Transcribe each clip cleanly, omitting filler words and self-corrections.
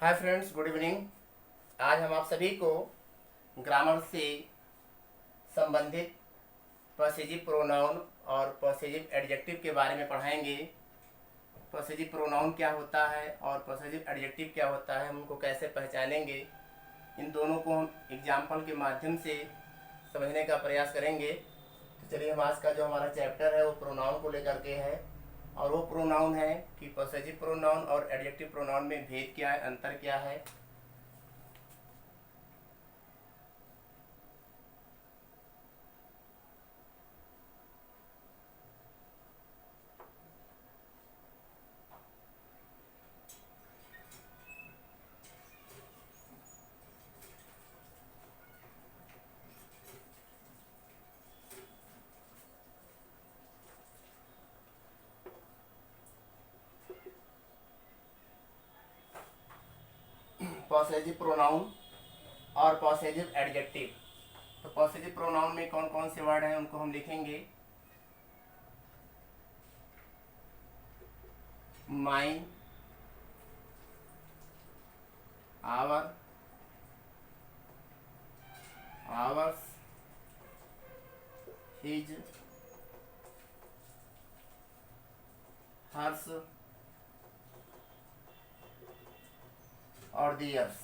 Hi friends, good evening. आज हम आप सभी को ग्रामर से संबंधित पॉसेसिव प्रोनाउन और पॉसेसिव एडजेक्टिव के बारे में पढ़ाएंगे। पॉसेसिव प्रोनाउन क्या होता है और पॉसेसिव एडजेक्टिव क्या होता है, हम उनको कैसे पहचानेंगे, इन दोनों को हम एग्जाम्पल के माध्यम से समझने का प्रयास करेंगे। तो चलिए, हम आज का जो हमारा चैप्टर है वो प्रोनाउन को लेकर के है, और वो प्रोनाउन है कि पॉसेसिव प्रोनाउन और एडजेक्टिव प्रोनाउन में भेद क्या है, अंतर क्या है। पॉसेसिव प्रोनाउन और पॉसेसिव एडजेक्टिव। तो पॉसेसिव प्रोनाउन में कौन कौन से वर्ड हैं उनको हम लिखेंगे। Mine, our, ours, his, hers और दियर्स।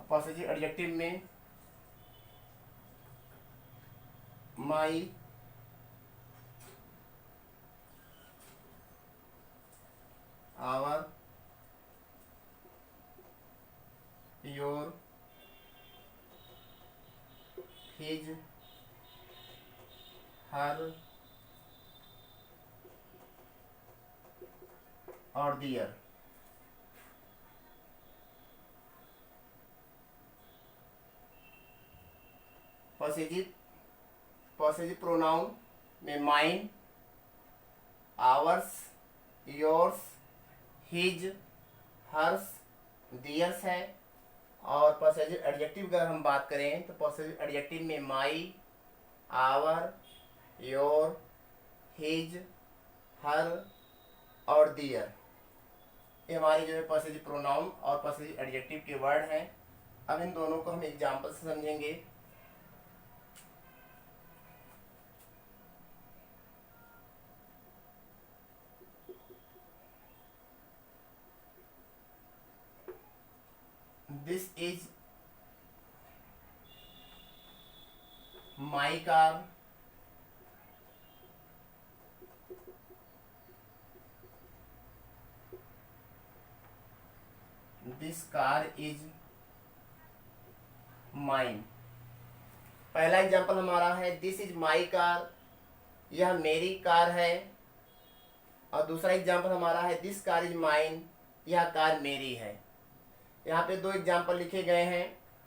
पॉसेसिव एडजेक्टिव में my, our, your, his, her और दियर। पॉसेसिव पॉसेसिव प्रोनाउन में mine, ours, yours, his, hers, theirs है। और पॉसेसिव एडजेक्टिव अगर हम बात करें तो पॉसेसिव एडजेक्टिव में my, our, your, his, her और दियर, ये हमारे जो है पॉसेसिव प्रोनाउन और पॉसेसिव एडजेक्टिव के वर्ड हैं। अब इन दोनों को हम एग्जाम्पल से समझेंगे। This is my car, this car is mine. पहला एग्जाम्पल हमारा है दिस इज माई कार, यह मेरी कार है। और दूसरा एग्जाम्पल हमारा है दिस कार इज माइन, यह कार मेरी है। यहाँ पे दो एग्जाम्पल लिखे गए हैं।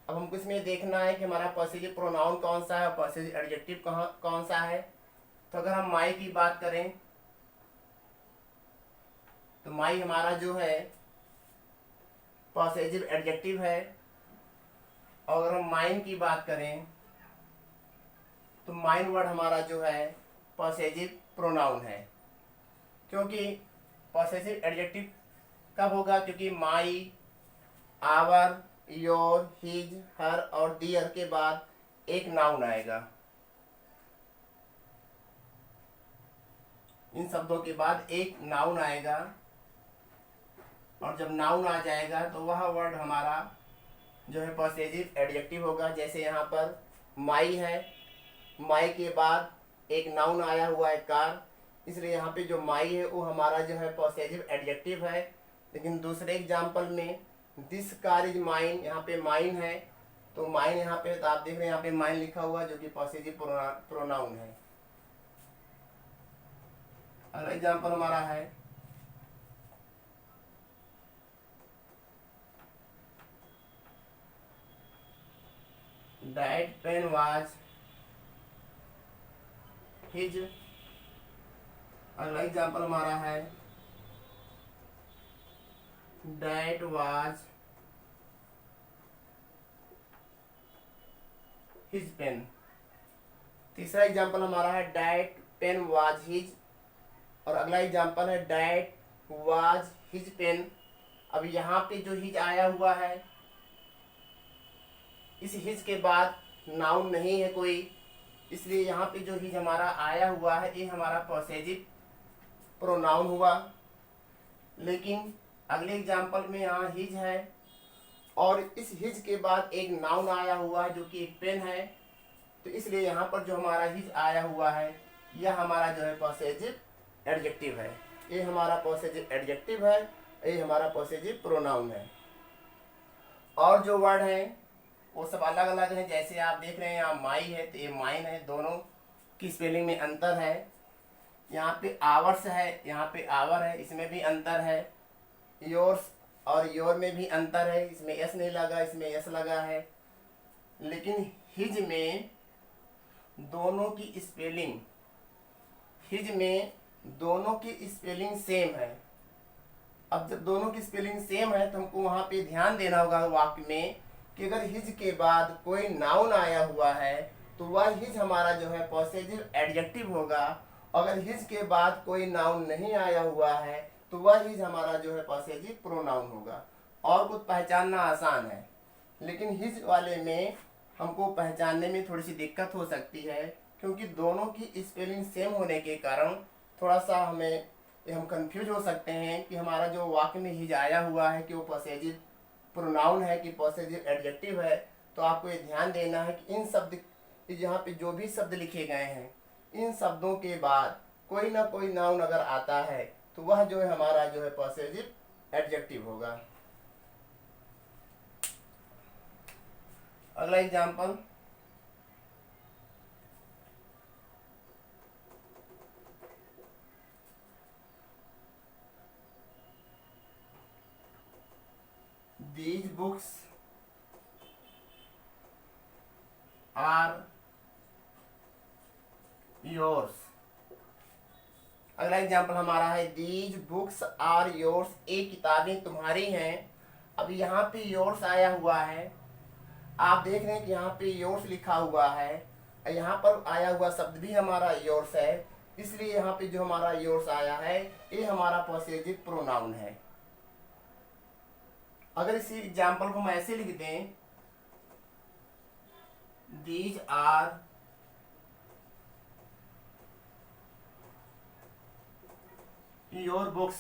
अब हमको इसमें देखना है कि हमारा पॉसेसिव प्रोनाउन कौन सा है और पॉसेसिव एडजेक्टिव कौन सा है। तो अगर हम माई की बात करें तो माई हमारा जो है पॉसेसिव एडजेक्टिव है, और अगर हम माइन की बात करें तो माइन वर्ड हमारा जो है पॉसेसिव प्रोनाउन है। क्योंकि पॉसेसिव एडजेक्टिव कब होगा, क्योंकि माई, आवर, योर, हिज, हर और दियर के बाद एक नाउन आएगा। इन शब्दों के बाद एक नाउन आएगा, और जब नाउन आ जाएगा तो वह वर्ड हमारा जो है पॉसेसिव एडजेक्टिव होगा। जैसे यहाँ पर माई है, माई के बाद एक नाउन आया हुआ है कार, इसलिए यहाँ पे जो माई है वो हमारा जो है पॉसेसिव एडजेक्टिव है। लेकिन दूसरे एग्जाम्पल में दिस कार इज माइन, यहाँ पे माइन है, तो माइन यहाँ पे तो आप देख रहे हैं यहाँ पे माइन लिखा हुआ जो कि पॉसेसिव प्रोनाउन है। अगला एग्जाम्पल हमारा है दैट पेन वाज हिज। अगला एग्जाम्पल हमारा है दैट वाज हिज पेन। तीसरा एग्जाम्पल हमारा है दैट पेन वाज हिज, और अगला एग्जाम्पल है दैट वाज हिज पेन। अब यहाँ पे जो हिज आया हुआ है, इस हिज के बाद नाउन नहीं है कोई, इसलिए यहाँ पे जो हिज हमारा आया हुआ है ये हमारा पॉसेसिव प्रोनाउन हुआ। लेकिन अगले एग्जाम्पल में यहाँ हिज है और इस हिज के बाद एक नाउन आया हुआ है जो कि एक पेन है, तो इसलिए यहाँ पर जो हमारा हिज आया हुआ है यह हमारा जो है पॉसेसिव एडजेक्टिव है। ये हमारा पॉसेसिव एडजेक्टिव है, ये हमारा पॉसेसिव प्रोनाउन है। और जो वर्ड हैं वो सब अलग अलग हैं। जैसे आप देख रहे हैं यहाँ माई है तो ये माइन है, दोनों की स्पेलिंग में अंतर है। यहाँ पे आवर्स है, यहाँ पे आवर है, इसमें भी अंतर है। योर्स और योर में भी अंतर है, इसमें एस नहीं लगा, इसमें एस लगा है। लेकिन हिज में दोनों की स्पेलिंग, हिज में दोनों की स्पेलिंग सेम है। अब जब दोनों की स्पेलिंग सेम है तो हमको वहाँ पे ध्यान देना होगा वाक्य में कि अगर हिज के बाद कोई नाउन आया हुआ है तो वह हिज हमारा जो है पॉसेसिव एडजेक्टिव होगा। अगर हिज के बाद कोई नाउन नहीं आया हुआ है तो वह हिज हमारा जो है पॉसेसिव प्रोनाउन होगा। और कुछ पहचानना आसान है, लेकिन हिज वाले में हमको पहचानने में थोड़ी सी दिक्कत हो सकती है, क्योंकि दोनों की स्पेलिंग सेम होने के कारण थोड़ा सा हम कंफ्यूज हो सकते हैं कि हमारा जो वाक्य में हिज आया हुआ है कि वो पॉसेसिव प्रोनाउन है कि पॉसेसिव एडजेक्टिव है। तो आपको ये ध्यान देना है कि इन शब्द, यहाँ पे जो भी शब्द लिखे गए हैं, इन शब्दों के बाद कोई ना कोई नाउन अगर आता है तो वह जो है हमारा जो है पॉसेसिव एडजेक्टिव होगा। अगला example, these books are yours। अगला एग्जाम्पल हमारा है these books are yours, ये किताबें तुम्हारी हैं। अब यहाँ पे yours आया हुआ है, आप देख रहे हैं कि यहाँ पे yours लिखा हुआ है, यहाँ पर आया हुआ शब्द भी हमारा yours है, इसलिए यहाँ पे जो हमारा yours आया है ये हमारा पॉसेसिव प्रोनाउन है। अगर इसी एग्जाम्पल को हम ऐसे लिख दें, these are your books,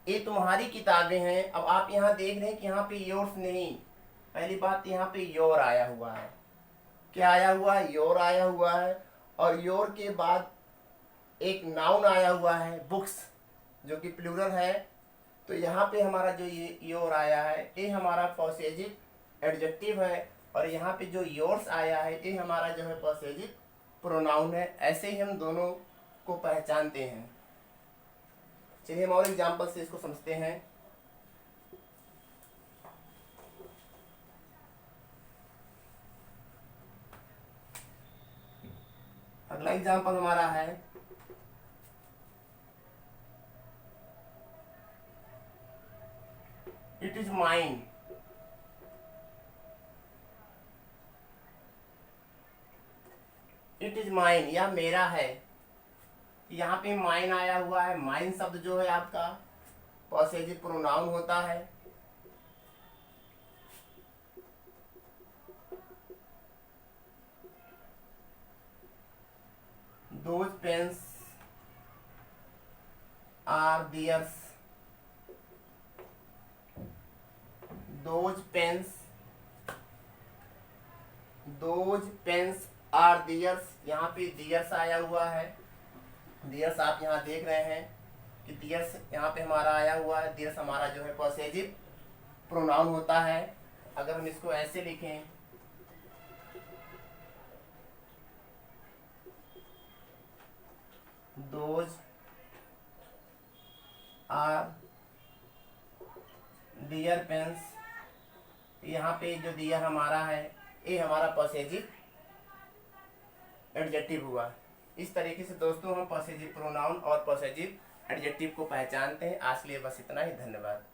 ये तुम्हारी किताबें हैं। अब आप यहाँ देख रहे हैं कि यहाँ पे yours नहीं, पहली बात यहाँ पे your आया हुआ है। क्या आया हुआ है? your आया हुआ है। और your के बाद एक नाउन आया हुआ है बुक्स, जो कि प्लूरल है। तो यहाँ पे हमारा जो ये योर आया है ये हमारा पॉसेसिव एडजेक्टिव है, और यहाँ पे जो योर्स आया है ये हमारा जो है पॉसेसिव प्रोनाउन है। ऐसे ही हम दोनों को पहचानते हैं। चलिए हम और एग्जाम्पल से इसको समझते हैं। अगला एग्जाम्पल हमारा है, it is mine. It is mine, यह मेरा है। यहाँ पे माइन आया हुआ है। माइन शब्द जो है आपका पॉसेसिव प्रोनाउन होता है। Those pens are theirs। Those pens are theirs। यहाँ पे theirs आया हुआ है। theirs आप यहाँ देख रहे हैं कि theirs यहाँ पे हमारा आया हुआ है। theirs हमारा जो है पॉसेसिव प्रोनाउन होता है। अगर हम इसको ऐसे लिखें, those are their pens, यहाँ पे जो दिया हमारा है ये हमारा पॉसेसिव एडजेक्टिव हुआ। इस तरीके से दोस्तों हम पॉसेसिव प्रोनाउन और पॉसेसिव एडजेक्टिव को पहचानते हैं। आज के लिए बस इतना ही। धन्यवाद।